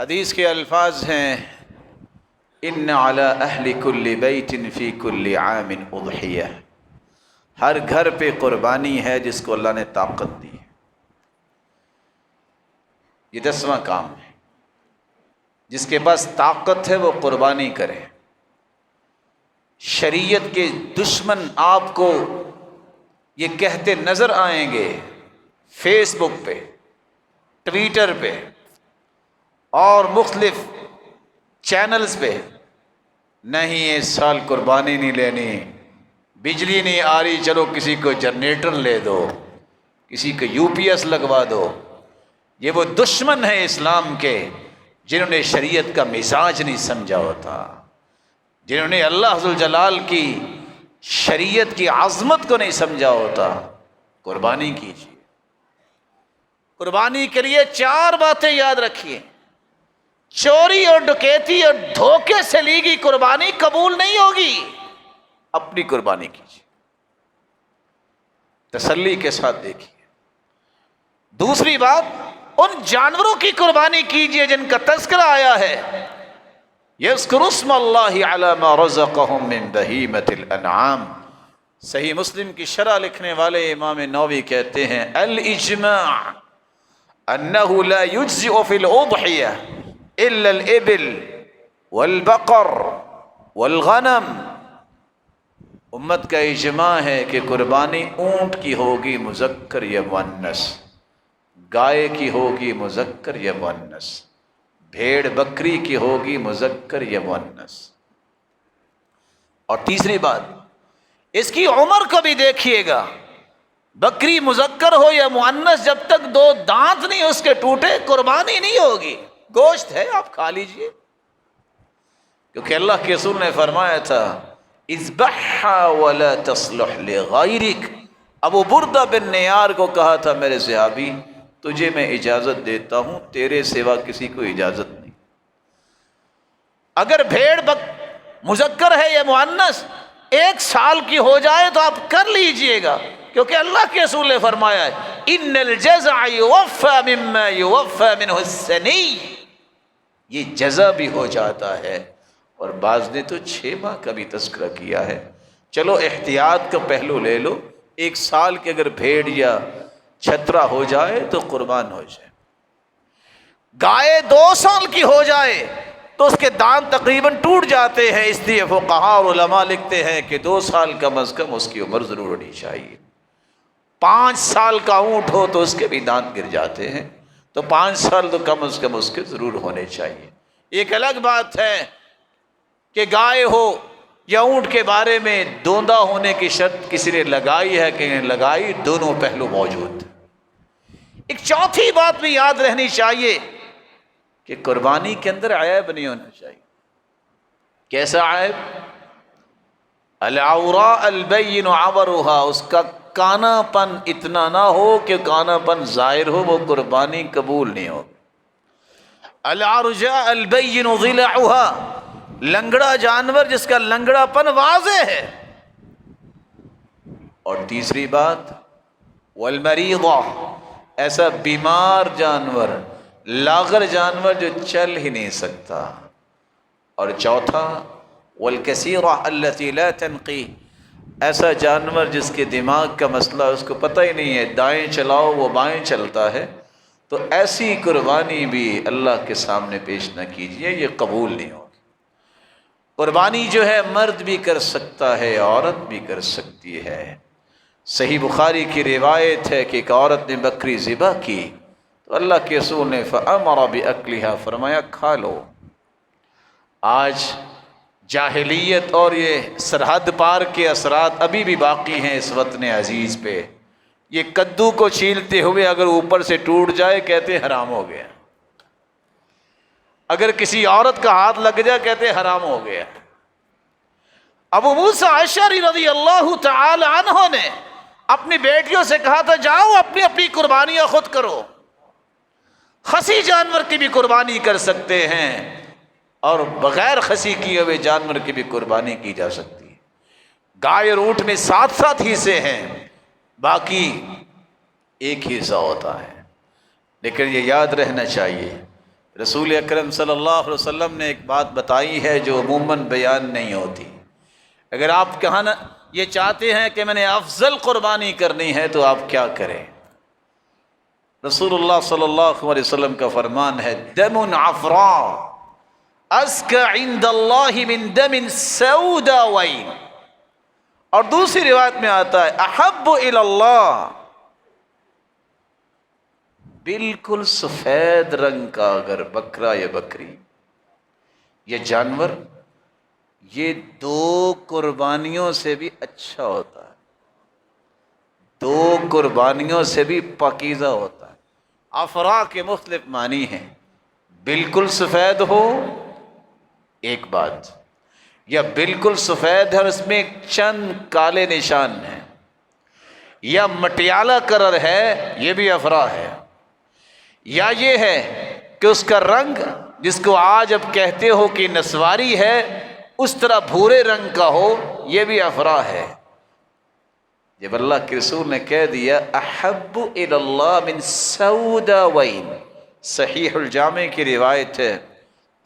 حدیث کے الفاظ ہیں ان علی اہل کل بیت فی کل عام اضحیہ، ہر گھر پہ قربانی ہے جس کو اللہ نے طاقت دی ہے۔ یہ 10واں کام ہے، جس کے پاس طاقت ہے وہ قربانی کرے۔ شریعت کے دشمن آپ کو یہ کہتے نظر آئیں گے فیس بک پہ، ٹویٹر پہ اور مختلف چینلز پہ، نہیں اس سال قربانی نہیں لینی، بجلی نہیں آ رہی چلو کسی کو جنریٹر لے دو، کسی کو یو پی ایس لگوا دو۔ یہ وہ دشمن ہیں اسلام کے جنہوں نے شریعت کا مزاج نہیں سمجھا ہوتا، جنہوں نے اللہ ذوالجلال کی شریعت کی عظمت کو نہیں سمجھا ہوتا۔ قربانی کیجیے، قربانی کے لیے 4 باتیں یاد رکھیے۔ چوری اور ڈکیتی اور دھوکے سے لی گئی قربانی قبول نہیں ہوگی۔ اپنی قربانی کیجیے، تسلی کے ساتھ دیکھیے۔ دوسری بات، ان جانوروں کی قربانی کیجیے جن کا تذکرہ آیا ہے، یذکر اسم اللہ علی ما رزقہم من بہیمۃ الانعام۔ صحیح مسلم کی شرح لکھنے والے امام نووی کہتے ہیں الاجماع انہ لا یجزئ فی الاضحیہ الا الابل والبقر والغنم۔ امت کا اجماع ہے کہ قربانی اونٹ کی ہوگی مذکر یا مؤنث، گائے کی ہوگی مذکر یا مؤنث، بھیڑ بکری کی ہوگی مذکر یا مؤنث۔ اور تیسری بات، اس کی عمر کو بھی دیکھیے گا، بکری مذکر ہو یا مؤنث، جب تک 2 دانت نہیں اس کے ٹوٹے قربانی نہیں ہوگی۔ گوشت ہے آپ کھا لیجئے، کیونکہ اللہ کے رسول نے فرمایا تھا اذبحها ولا تصلح لغیرک۔ ابو بردہ بن نیار کو کہا تھا میرے صحابی تجھے میں اجازت دیتا ہوں، تیرے سوا کسی کو اجازت نہیں۔ اگر بھیڑ مذکر ہے یا مؤنث 1 سال کی ہو جائے تو آپ کر لیجئے گا، کیونکہ اللہ کے رسول نے فرمایا ہے ان الجزع یوفى مما یوفى منہ السنی، یہ جزا بھی ہو جاتا ہے۔ اور بعض نے تو 6 ماہ کا بھی تذکرہ کیا ہے۔ چلو احتیاط کا پہلو لے لو، 1 سال کی اگر بھیڑ یا چھترا ہو جائے تو قربان ہو جائے۔ گائے 2 سال کی ہو جائے تو اس کے دانت تقریباً ٹوٹ جاتے ہیں، اس لیے فقہاء اور علماء لکھتے ہیں کہ 2 سال کم از کم اس کی عمر ضرور ہونی چاہیے۔ 5 سال کا اونٹ ہو تو اس کے بھی دانت گر جاتے ہیں، تو 5 سال تو کم از کم اس کے ضرور ہونے چاہیے۔ ایک الگ بات ہے کہ گائے ہو یا اونٹ کے بارے میں دوندا ہونے کی شرط کسی نے لگائی ہے کہ نہیں لگائی، دونوں پہلو موجود۔ ایک چوتھی بات بھی یاد رہنی چاہیے کہ قربانی کے اندر عیب نہیں ہونا چاہیے۔ کیسا عیب؟ العوراء البین عورها، اس کا کانا پن اتنا نہ ہو کہ کانا پن ظاہر ہو، وہ قربانی قبول نہیں ہو۔ العرجاء البین ضلعها، لنگڑا جانور جس کا لنگڑا پن واضح ہے۔ اور تیسری بات والمریضہ، ایسا بیمار جانور، لاغر جانور جو چل ہی نہیں سکتا۔ اور چوتھا والکثیرہ التي لا تنقی، ایسا جانور جس کے دماغ کا مسئلہ اس کو پتہ ہی نہیں ہے، دائیں چلاؤ وہ بائیں چلتا ہے، تو ایسی قربانی بھی اللہ کے سامنے پیش نہ کیجیے، یہ قبول نہیں ہوگی۔ قربانی جو ہے مرد بھی کر سکتا ہے، عورت بھی کر سکتی ہے۔ صحیح بخاری کی روایت ہے کہ ایک عورت نے بکری ذبح کی تو اللہ کے رسول نے فَأَمَرَ بِأَكْلِهَا، فرمایا کھا لو۔ آج جاہلیت اور یہ سرحد پار کے اثرات ابھی بھی باقی ہیں اس وطن عزیز پہ۔ یہ کدو کو چھیلتے ہوئے اگر اوپر سے ٹوٹ جائے کہتے حرام ہو گیا، اگر کسی عورت کا ہاتھ لگ جائے کہتے حرام ہو گیا۔ ابو موسیٰ اشعری رضی اللہ تعالی عنہ نے اپنی بیٹیوں سے کہا تھا جاؤ اپنی اپنی قربانیاں خود کرو۔ خسی جانور کی بھی قربانی کر سکتے ہیں اور بغیر خسی کیے ہوئے جانور کی بھی قربانی کی جا سکتی ہے۔ گائے اور اونٹ میں 7 حصے ہیں، باقی ایک ہی حصہ ہوتا ہے۔ لیکن یہ یاد رہنا چاہیے رسول اکرم صلی اللہ علیہ وسلم نے ایک بات بتائی ہے جو عموماً بیان نہیں ہوتی. اگر آپ کہنا یہ چاہتے ہیں کہ میں نے افضل قربانی کرنی ہے تو آپ کیا کریں؟ رسول اللہ صلی اللہ علیہ وسلم کا فرمان ہے دم عفراء ازکی عند اللہ من دم سوداء. اور دوسری روایت میں آتا ہے احب الی اللہ، بالکل سفید رنگ کا اگر بکرا یا بکری یہ جانور، یہ 2 قربانیوں سے بھی اچھا ہوتا ہے، 2 قربانیوں سے بھی پاکیزہ ہوتا ہے. افرا کے مختلف معنی ہیں، بالکل سفید ہو ایک بات، یا بالکل سفید ہے اور اس میں چند کالے نشان ہیں، یا مٹیالہ کلر ہے یہ بھی افرا ہے، یا یہ ہے کہ اس کا رنگ جس کو آج اب کہتے ہو کہ نسواری ہے اس طرح بھورے رنگ کا ہو، یہ بھی افرا ہے. جب اللہ کے رسول نے کہہ دیا احب الی اللہ من سوداء، صحیح الجامع کی روایت ہے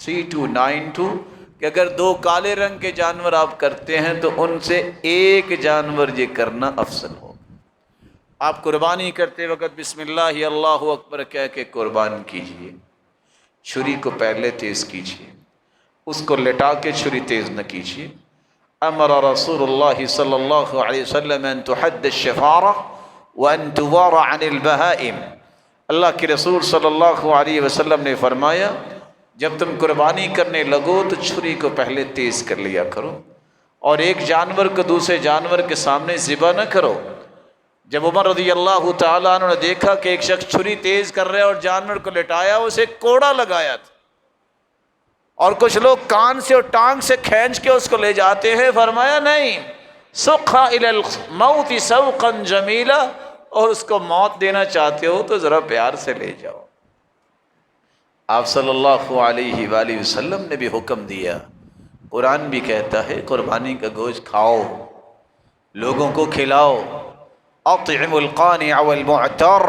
3292 کہ اگر 2 کالے رنگ کے جانور آپ کرتے ہیں تو ان سے ایک جانور یہ کرنا افضل ہو. آپ قربانی کرتے وقت بسم اللہ اللہ اکبر کہہ کے قربان کیجئے، چھری کو پہلے تیز کیجئے، اس کو لٹا کے چھری تیز نہ کیجئے. امر رسول اللہ صلی اللہ علیہ وسلم ان تحد الشفارہ وان توار عن البہائم. اللہ کے رسول صلی اللہ علیہ وسلم نے فرمایا جب تم قربانی کرنے لگو تو چھری کو پہلے تیز کر لیا کرو اور ایک جانور کو دوسرے جانور کے سامنے ذبح نہ کرو. جب عمر رضی اللہ تعالیٰ عنہ نے دیکھا کہ ایک شخص چھری تیز کر رہا ہے اور جانور کو لٹایا، اسے کوڑا لگایا تھا اور کچھ لوگ کان سے اور ٹانگ سے کھینچ کے اس کو لے جاتے ہیں، فرمایا نہیں، سقھا الی الموت سوقا جمیلا، اور اس کو موت دینا چاہتے ہو تو ذرا پیار سے لے جاؤ. آپ صلی اللہ علیہ وآلہ وسلم نے بھی حکم دیا، قرآن بھی کہتا ہے قربانی کا گوشت کھاؤ، لوگوں کو کھلاؤ. اطعموا القانع والمعتر،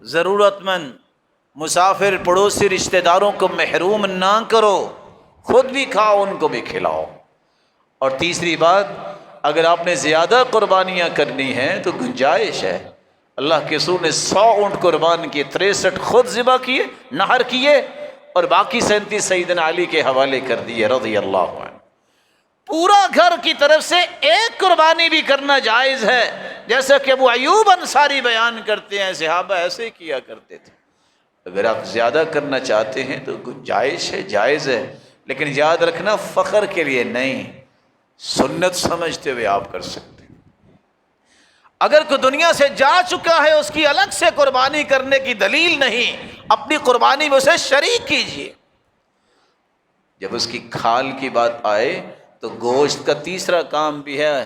ضرورت مند مسافر پڑوسی رشتہ داروں کو محروم نہ کرو، خود بھی کھاؤ ان کو بھی کھلاؤ. اور تیسری بات، اگر آپ نے زیادہ قربانیاں کرنی ہیں تو گنجائش ہے. اللہ کے رسول نے 100 اونٹ قربان کیے، 63 خود ذبح کیے، نہر کیے، اور باقی 37 سیدنا علی کے حوالے کر دیے رضی اللہ عنہ. پورا گھر کی طرف سے ایک قربانی بھی کرنا جائز ہے، جیسا کہ ابو ایوب انصاری بیان کرتے ہیں صحابہ ایسے کیا کرتے تھے. اگر آپ زیادہ کرنا چاہتے ہیں تو گنجائش ہے، جائز ہے، لیکن یاد رکھنا فخر کے لیے نہیں، سنت سمجھتے ہوئے آپ کر سکتے ہیں. اگر کوئی دنیا سے جا چکا ہے اس کی الگ سے قربانی کرنے کی دلیل نہیں، اپنی قربانی میں اسے شریک کیجیے. جب اس کی کھال کی بات آئے تو گوشت کا تیسرا کام بھی ہے.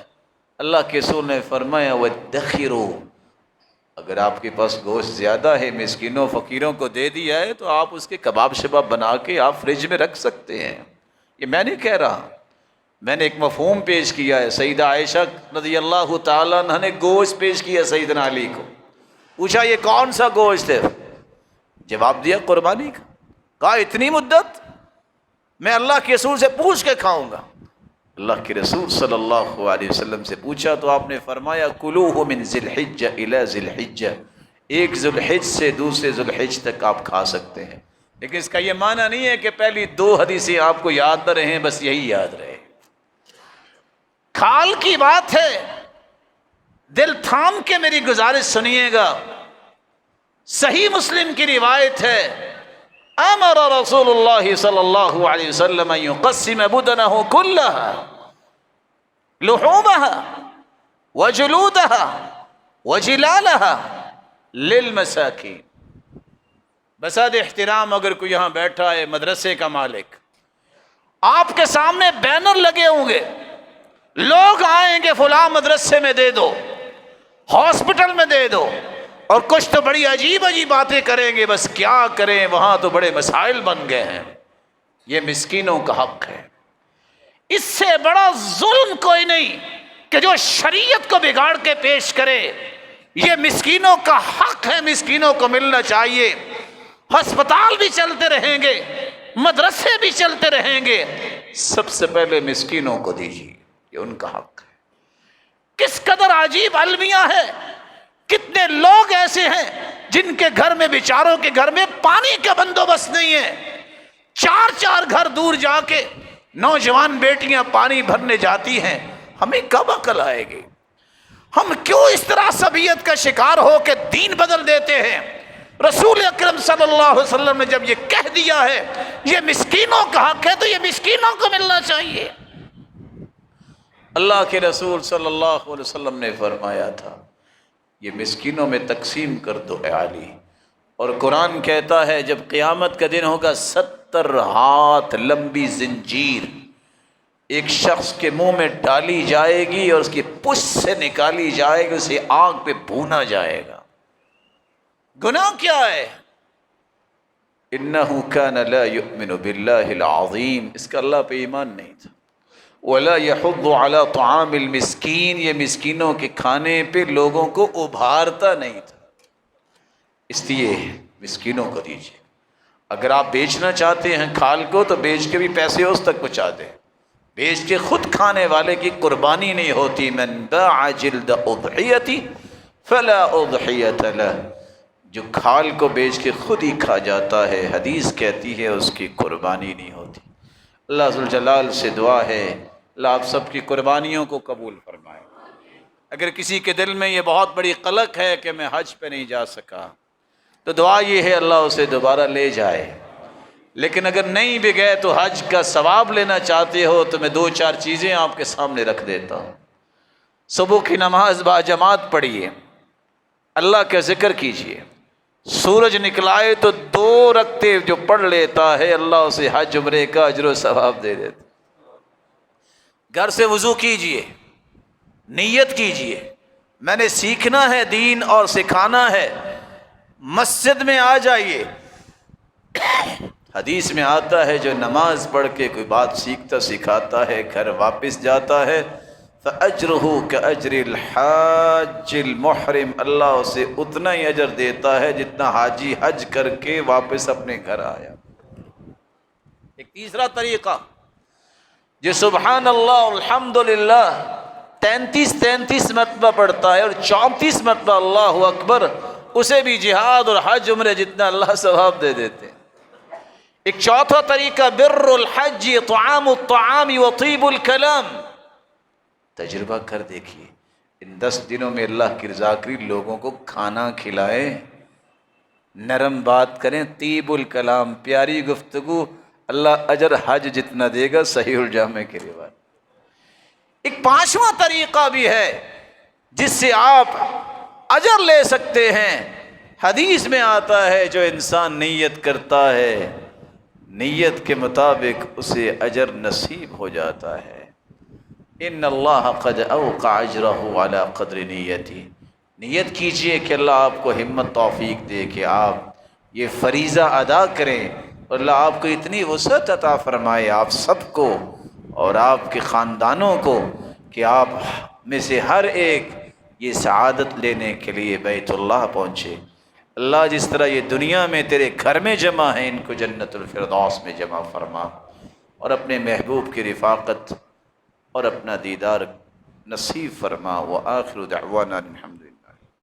اللہ کے رسول نے فرمایا وَادَّخِرُوا، اگر آپ کے پاس گوشت زیادہ ہے، مسکینوں فقیروں کو دے دیا ہے تو آپ اس کے کباب شباب بنا کے آپ فریج میں رکھ سکتے ہیں. یہ میں نہیں کہہ رہا، میں نے ایک مفہوم پیش کیا ہے. سیدہ عائشہ رضی اللہ تعالیٰ عنہ نے گوشت پیش کیا سیدنا علی کو، پوچھا یہ کون سا گوشت ہے؟ جواب دیا قربانی کا. کہا اتنی مدت میں اللہ کے رسول سے پوچھ کے کھاؤں گا. اللہ کے رسول صلی اللہ علیہ وسلم سے پوچھا تو آپ نے فرمایا کلوہ من ذی الحجہ الی ذی الحجہ، ایک ذی الحج سے دوسرے ذی الحج تک آپ کھا سکتے ہیں. لیکن اس کا یہ معنی نہیں ہے کہ پہلی 2 حدیثیں آپ کو یاد نہ رہیں بس یہی یاد رہے. کھال کی بات ہے، دل تھام کے میری گزارش سنیے گا. صحیح مسلم کی روایت ہے امر رسول اللہ صلی اللہ علیہ وسلم ان يقسم بدنه كلها لحومها وجلودها وجلالها للمساکین. بساد احترام اگر کوئی یہاں بیٹھا ہے مدرسے کا مالک، آپ کے سامنے بینر لگے ہوں گے، لوگ آئیں گے فلاں مدرسے میں دے دو، ہاسپٹل میں دے دو، اور کچھ تو بڑی عجیب عجیب باتیں کریں گے، بس کیا کریں وہاں تو بڑے مسائل بن گئے ہیں. یہ مسکینوں کا حق ہے. اس سے بڑا ظلم کوئی نہیں کہ جو شریعت کو بگاڑ کے پیش کرے. یہ مسکینوں کا حق ہے، مسکینوں کو ملنا چاہیے. ہسپتال بھی چلتے رہیں گے، مدرسے بھی چلتے رہیں گے، سب سے پہلے مسکینوں کو دیجیے، یہ ان کا حق ہے۔ کس قدر عجیب المیہ ہے، کتنے لوگ ایسے ہیں جن کے گھر میں، بیچاروں کے گھر میں پانی کا بندوبست نہیں ہے، 4 گھر دور جا کے نوجوان بیٹیاں پانی بھرنے جاتی ہیں۔ ہمیں کب عقل آئے گی؟ ہم کیوں اس طرح عصبیت کا شکار ہو کے دین بدل دیتے ہیں؟ رسول اکرم صلی اللہ علیہ وسلم نے جب یہ کہہ دیا ہے یہ مسکینوں کا حق ہے، تو یہ مسکینوں کو ملنا چاہیے۔ اللہ کے رسول صلی اللہ علیہ وسلم نے فرمایا تھا یہ مسکینوں میں تقسیم کر دو اے علی، اور قرآن کہتا ہے جب قیامت کا دن ہوگا 70 ہاتھ لمبی زنجیر ایک شخص کے منہ میں ڈالی جائے گی اور اس کی پشت سے نکالی جائے گی، اسے آگ پہ بھونا جائے گا۔ گناہ کیا ہے؟ انہ کان لا یؤمن باللہ العظیم، اس کا اللہ پہ ایمان نہیں تھا۔ ولا یحض علی طعام المسکین، یہ مسکینوں کے کھانے پہ لوگوں کو ابھارتا نہیں تھا، اس لیے مسکینوں کو دیجیے۔ اگر آپ بیچنا چاہتے ہیں کھال کو تو بیچ کے بھی پیسے اس تک پہنچا دیں، بیچ کے خود کھانے والے کی قربانی نہیں ہوتی۔ من باع جلد اضحیۃ فلا اضحیۃ لہ، جو کھال کو بیچ کے خود ہی کھا جاتا ہے، حدیث کہتی ہے اس کی قربانی نہیں ہوتی۔ اللہ ذوالجلال سے دعا ہے اللہ آپ سب کی قربانیوں کو قبول فرمائے۔ اگر کسی کے دل میں یہ بہت بڑی قلق ہے کہ میں حج پہ نہیں جا سکا، تو دعا یہ ہے اللہ اسے دوبارہ لے جائے۔ لیکن اگر نہیں بھی گئے تو حج کا ثواب لینا چاہتے ہو تو میں 2-4 چیزیں آپ کے سامنے رکھ دیتا ہوں۔ صبح کی نماز باجماعت پڑھیے، اللہ کا ذکر کیجیے، سورج نکلائے تو 2 رکعتیں جو پڑھ لیتا ہے اللہ اسے حج عمرے کا اجر و ثواب دے دیتا۔ گھر سے وضو کیجیے، نیت کیجیے میں نے سیکھنا ہے دین اور سکھانا ہے، مسجد میں آ جائیے۔ حدیث میں آتا ہے جو نماز پڑھ کے کوئی بات سیکھتا سکھاتا ہے گھر واپس جاتا ہے فَأَجْرُهُ كَأَجْرِ الْحَاجِّ الْمُحْرِمِ، اللہ اسے اتنا ہی اجر دیتا ہے جتنا حاجی حج کر کے واپس اپنے گھر آیا۔ ایک تیسرا طریقہ، جو سبحان اللہ الحمدللہ 33 مرتبہ پڑھتا ہے اور 34 مرتبہ اللہ اکبر، اسے بھی جہاد اور حج عمرے جتنا اللہ ثواب دے دیتے ہیں۔ ایک چوتھا طریقہ بر الحج طعام الطعام وطیب الکلام، تجربہ کر دیکھیے ان 10 دنوں میں اللہ کی رضا کری لوگوں کو کھانا کھلائے، نرم بات کریں، طیب الکلام پیاری گفتگو، اللہ اجر حج جتنا دے گا۔ صحیح الجامع کے روایت۔ ایک 5واں طریقہ بھی ہے جس سے آپ اجر لے سکتے ہیں، حدیث میں آتا ہے جو انسان نیت کرتا ہے نیت کے مطابق اسے اجر نصیب ہو جاتا ہے۔ ان اللہ قد اوقع اجرہ علی قدر نیتی، نیت کیجئے کہ اللہ آپ کو ہمت توفیق دے کہ آپ یہ فریضہ ادا کریں، اور اللہ آپ کو اتنی وسعت عطا فرمائے آپ سب کو اور آپ کے خاندانوں کو کہ آپ میں سے ہر ایک یہ سعادت لینے کے لیے بیت اللہ پہنچے۔ اللہ جس طرح یہ دنیا میں تیرے گھر میں جمع ہیں ان کو جنت الفردوس میں جمع فرما، اور اپنے محبوب کی رفاقت اور اپنا دیدار نصیب فرما۔ وآخر دعوانا الحمدللہ۔